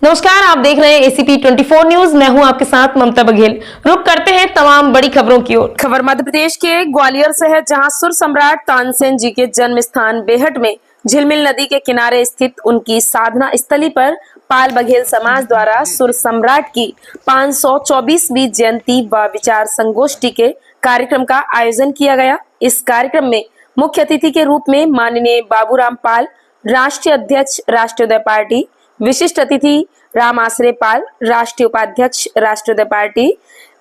नमस्कार, आप देख रहे हैं एसीपी 24 न्यूज। मैं हूं आपके साथ ममता बघेल। रुक करते हैं तमाम बड़ी खबरों की ओर। खबर मध्य प्रदेश के ग्वालियर से है, जहां सुर सम्राट तानसेन जी के जन्म स्थान बेहट में झिलमिल नदी के किनारे स्थित उनकी साधना स्थली पर पाल बघेल समाज द्वारा सुर सम्राट की 524वीं जयंती व विचार संगोष्ठी के कार्यक्रम का आयोजन किया गया। इस कार्यक्रम में मुख्य अतिथि के रूप में माननीय बाबूराम पाल, राष्ट्रीय अध्यक्ष राष्ट्रोदय पार्टी, विशिष्ट अतिथि राम आश्रय पाल, राष्ट्रीय उपाध्यक्ष राष्ट्रोदय पार्टी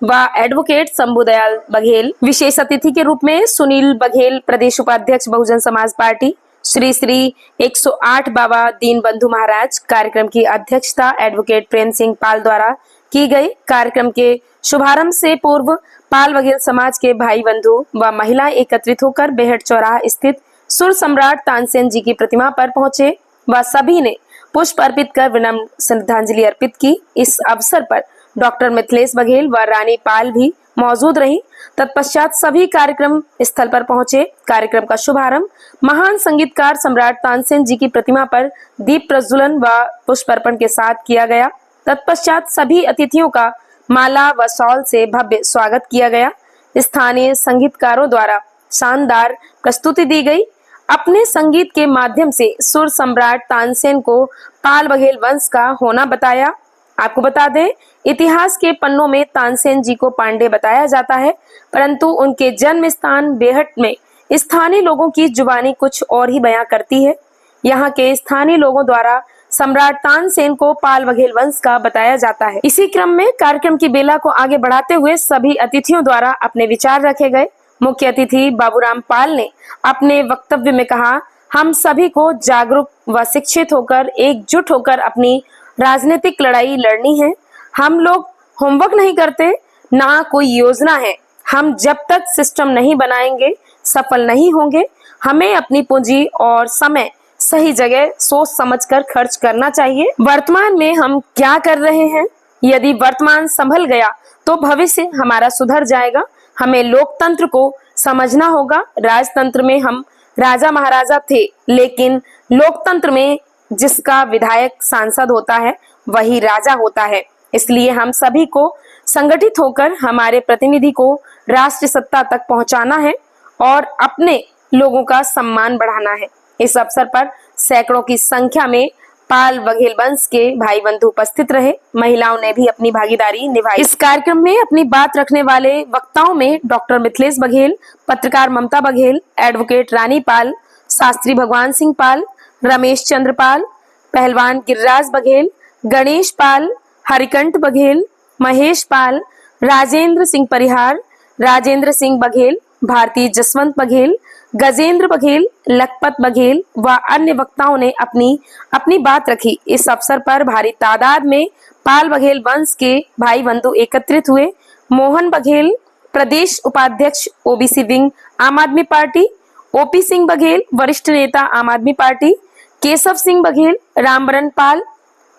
व एडवोकेट शंभुदयाल बघेल, विशेष अतिथि के रूप में सुनील बघेल, प्रदेश उपाध्यक्ष बहुजन समाज पार्टी, श्री 108 बाबा दीन बंधु महाराज। कार्यक्रम की अध्यक्षता एडवोकेट प्रेम सिंह पाल द्वारा की गई। कार्यक्रम के शुभारंभ से पूर्व पाल बघेल समाज के भाई बंधु व महिलाएं एकत्रित होकर बेहट चौराहा स्थित सुर सम्राट तानसेन जी की प्रतिमा पर पहुंचे व सभी ने पुष्प अर्पित कर विनम्र श्रद्धांजलि अर्पित की। इस अवसर पर डॉक्टर मिथिलेश बघेल व रानी पाल भी मौजूद रहीं। तत्पश्चात सभी कार्यक्रम स्थल पर पहुंचे। कार्यक्रम का शुभारंभ महान संगीतकार सम्राट तानसेन जी की प्रतिमा पर दीप प्रज्वलन व पुष्पार्पण के साथ किया गया। तत्पश्चात सभी अतिथियों का माला व शॉल से भव्य स्वागत किया गया। स्थानीय संगीतकारों द्वारा शानदार प्रस्तुति दी गई। अपने संगीत के माध्यम से सुर सम्राट तानसेन को पाल बघेल वंश का होना बताया। आपको बता दें, इतिहास के पन्नों में तानसेन जी को पांडे बताया जाता है, परंतु उनके जन्म स्थान बेहट में स्थानीय लोगों की जुबानी कुछ और ही बयां करती है। यहाँ के स्थानीय लोगों द्वारा सम्राट तानसेन को पाल बघेल वंश का बताया जाता है। इसी क्रम में कार्यक्रम की बेला को आगे बढ़ाते हुए सभी अतिथियों द्वारा अपने विचार रखे गए। मुख्य अतिथि बाबूराम पाल ने अपने वक्तव्य में कहा, हम सभी को जागरूक व शिक्षित होकर एकजुट होकर अपनी राजनीतिक लड़ाई लड़नी है। हम लोग होमवर्क नहीं करते, ना कोई योजना है। हम जब तक सिस्टम नहीं बनाएंगे सफल नहीं होंगे। हमें अपनी पूंजी और समय सही जगह सोच समझकर खर्च करना चाहिए। वर्तमान में हम क्या कर रहे हैं, यदि वर्तमान संभल गया तो भविष्य हमारा सुधर जाएगा। हमें लोकतंत्र को समझना होगा। राजतंत्र में हम राजा महाराजा थे, लेकिन लोकतंत्र में जिसका विधायक सांसद होता है वही राजा होता है। इसलिए हम सभी को संगठित होकर हमारे प्रतिनिधि को राष्ट्रीय सत्ता तक पहुंचाना है और अपने लोगों का सम्मान बढ़ाना है। इस अवसर पर सैकड़ों की संख्या में पाल बघेल वंश के भाई बंधु उपस्थित रहे। महिलाओं ने भी अपनी भागीदारी निभाई। इस कार्यक्रम में अपनी बात रखने वाले वक्ताओं में डॉक्टर मिथिलेश बघेल, पत्रकार ममता बघेल, एडवोकेट रानी पाल, शास्त्री भगवान सिंह पाल, रमेश चंद्र पाल, पहलवान गिरिराज बघेल, गणेश पाल, हरिकंठ बघेल, महेश पाल, राजेंद्र सिंह परिहार, राजेंद्र सिंह बघेल, भारती जसवंत बघेल, गजेंद्र बघेल, लखपत बघेल व अन्य वक्ताओं ने अपनी अपनी बात रखी। इस अवसर पर भारी तादाद में पाल बघेल वंश के भाई बंधु एकत्रित हुए। मोहन बघेल, प्रदेश उपाध्यक्ष ओबीसी विंग आम आदमी पार्टी, ओपी सिंह बघेल, वरिष्ठ नेता आम आदमी पार्टी, केशव सिंह बघेल, रामबरन पाल,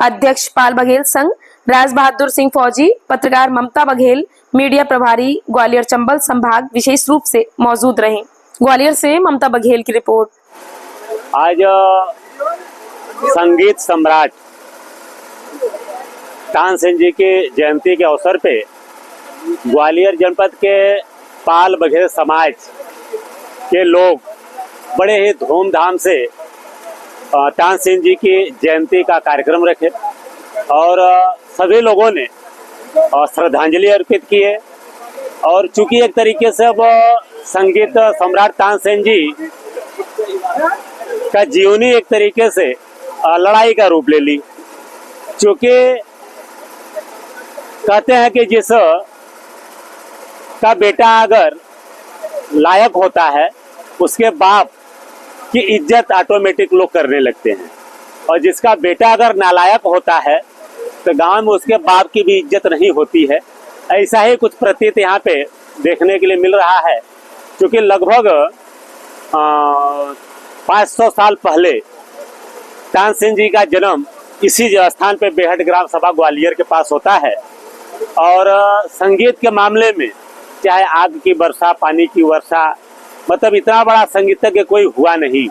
अध्यक्ष पाल बघेल संघ, राज बहादुर सिंह फौजी, पत्रकार ममता बघेल, मीडिया प्रभारी ग्वालियर चंबल संभाग विशेष रूप से मौजूद रहे। ग्वालियर से ममता बघेल की रिपोर्ट। आज संगीत सम्राट तानसेन जी की जयंती के अवसर पे ग्वालियर जनपद के पाल बघेल समाज के लोग बड़े ही धूमधाम से तानसेन जी की जयंती का कार्यक्रम रखे और सभी लोगों ने श्रद्धांजलि अर्पित की है। और चूंकि एक तरीके से अब संगीत सम्राट तानसेन जी का जीवनी एक तरीके से लड़ाई का रूप ले ली। चूंकि कहते हैं कि जिस का बेटा अगर लायक होता है उसके बाप की इज्जत ऑटोमेटिक लोग करने लगते हैं, और जिसका बेटा अगर नालायक होता है तो गांव में उसके बाप की भी इज्जत नहीं होती है। ऐसा ही कुछ प्रतीत यहाँ पे देखने के लिए मिल रहा है। क्योंकि लगभग 500 साल पहले तानसेन जी का जन्म इसी स्थान पे बेहट ग्राम सभा ग्वालियर के पास होता है। और संगीत के मामले में चाहे आग की वर्षा, पानी की वर्षा, मतलब इतना बड़ा संगीतज्ञ कोई हुआ नहीं।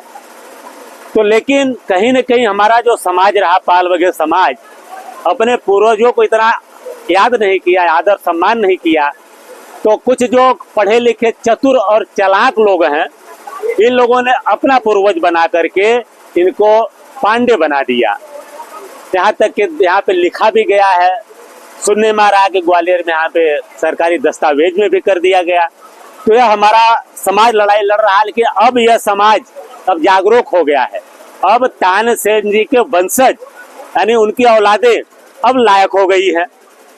तो लेकिन कहीं न कहीं हमारा जो समाज रहा पाल बघेल समाज, अपने पूर्वजों को इतना याद नहीं किया, आदर सम्मान नहीं किया, तो कुछ जो पढ़े लिखे चतुर और चालाक लोग हैं, इन लोगों ने अपना पूर्वज बना करके इनको पांडे बना दिया। यहाँ तक कि यहाँ पे लिखा भी गया है, सुनने में आ रहा है कि ग्वालियर में यहाँ पे सरकारी दस्तावेज में भी कर दिया गया। तो यह हमारा समाज लड़ाई लड़ रहा है, लेकिन अब यह समाज अब जागरूक हो गया है। अब तानसेन जी के वंशज यानी उनकी औलादे अब लायक हो गई है।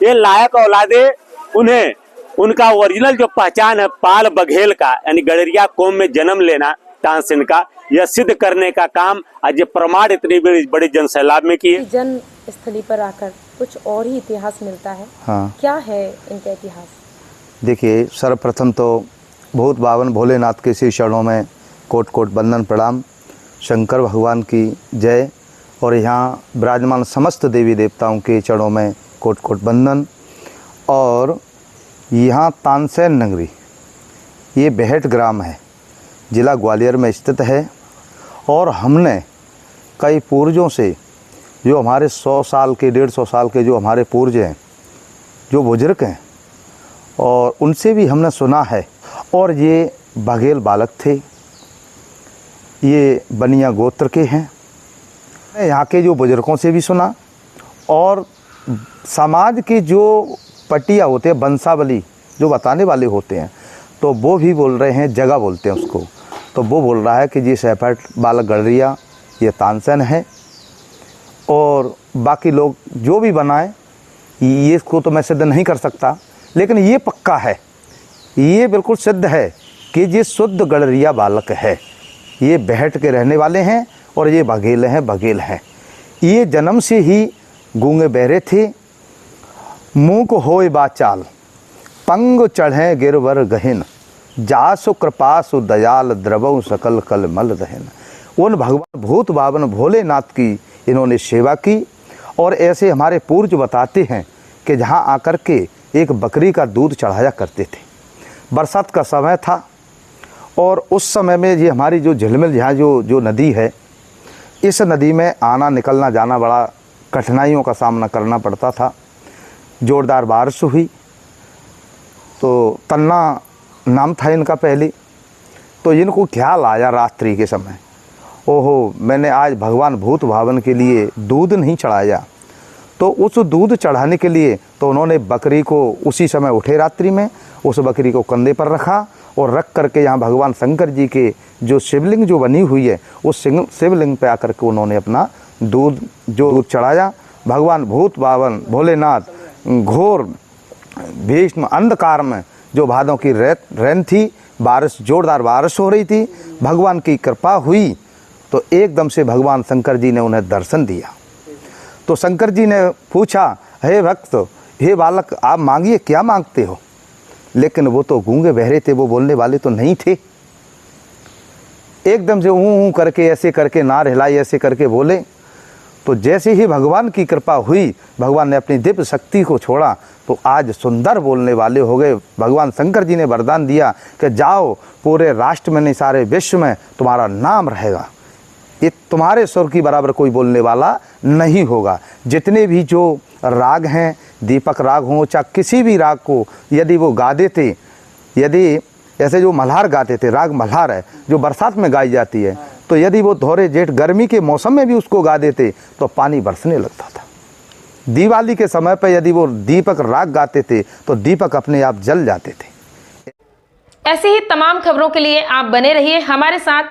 ये लायक औलादे उन्हें उनका ओरिजिनल जो पहचान है पाल बघेल का यानी गडरिया कौम में जन्म लेना तानसेन का, यह सिद्ध करने का काम आज ये प्रमाण इतनी बड़ी जनसैलाब में किए। जन्म स्थली पर आकर कुछ और ही इतिहास मिलता है। हाँ, क्या है इनका इतिहास? देखिए, सर्वप्रथम तो भूत बावन भोलेनाथ के श्री चरणों में कोट कोट वंदन प्रणाम। शंकर भगवान की जय। और यहाँ विराजमान समस्त देवी देवताओं के चरणों में कोट कोट वंदन। और यहाँ तानसेन नगरी, ये बेहट ग्राम है, ज़िला ग्वालियर में स्थित है। और हमने कई पूर्वजों से, जो हमारे 100 साल के 150 साल के जो हमारे पूर्वज हैं, जो बुजुर्ग हैं, और उनसे भी हमने सुना है। और ये बघेल बालक थे, ये बनिया गोत्र के हैं। यहाँ के जो बुजुर्गों से भी सुना, और समाज के जो पटिया होते हैं, वंशावली जो बताने वाले होते हैं, तो वो भी बोल रहे हैं, जगह बोलते हैं उसको, तो वो बोल रहा है कि ये सहपाठ बालक गडरिया ये तानसेन है। और बाकी लोग जो भी बनाए, ये इसको तो मैं सिद्ध नहीं कर सकता, लेकिन ये पक्का है, ये बिल्कुल सिद्ध है कि ये शुद्ध गडरिया बालक है। ये बेहट के रहने वाले हैं और ये बघेल हैं। ये जन्म से ही गूंगे बहरे थे। मूक होय बाचाल, पंग चढ़े गिरवर गहिन, जासु कृपासु दयाल द्रवौ सकल कल मल दहन। उन भगवान भूत बावन भोलेनाथ की इन्होंने सेवा की। और ऐसे हमारे पूर्वज बताते हैं कि जहाँ आकर के एक बकरी का दूध चढ़ाया करते थे। बरसात का समय था और उस समय में ये हमारी जो झिलमिल यहाँ जो नदी है, इस नदी में आना निकलना जाना बड़ा कठिनाइयों का सामना करना पड़ता था। जोरदार बारिश हुई तो तन्ना नाम था इनका पहले, तो इनको ख्याल आया रात्रि के समय, ओहो मैंने आज भगवान भूत भावन के लिए दूध नहीं चढ़ाया। तो उस दूध चढ़ाने के लिए तो उन्होंने बकरी को उसी समय उठे रात्रि में, उस बकरी को कंधे पर रखा और रख करके यहाँ भगवान शंकर जी के जो शिवलिंग जो बनी हुई है, उस शिवलिंग पे आकर के उन्होंने अपना दूध चढ़ाया। भगवान भूत बावन भोलेनाथ घोर भीष्म अंधकार में जो भादों की रैन थी, बारिश जोरदार बारिश हो रही थी, भगवान की कृपा हुई तो एकदम से भगवान शंकर जी ने उन्हें दर्शन दिया। तो शंकर जी ने पूछा, हे भक्त, हे बालक, आप मांगिए, क्या मांगते हो? लेकिन वो तो गूंगे बहरे थे, वो बोलने वाले तो नहीं थे। एकदम से ऊँ करके ऐसे करके नार हिलाई ऐसे करके बोले। तो जैसे ही भगवान की कृपा हुई, भगवान ने अपनी दिव्य शक्ति को छोड़ा तो आज सुंदर बोलने वाले हो गए। भगवान शंकर जी ने वरदान दिया कि जाओ पूरे राष्ट्र में नहीं सारे विश्व में तुम्हारा नाम रहेगा, ये तुम्हारे स्वर की बराबर कोई बोलने वाला नहीं होगा। जितने भी जो राग हैं, दीपक राग हों चाहे किसी भी राग को यदि वो गा देते, यदि ऐसे जो मल्हार गाते थे, राग मल्हार है जो बरसात में गाई जाती है, तो यदि वो धोरे जेठ गर्मी के मौसम में भी उसको गा देते तो पानी बरसने लगता था। दिवाली के समय पर यदि वो दीपक राग गाते थे तो दीपक अपने आप जल जाते थे। ऐसी ही तमाम खबरों के लिए आप बने रहिए हमारे साथ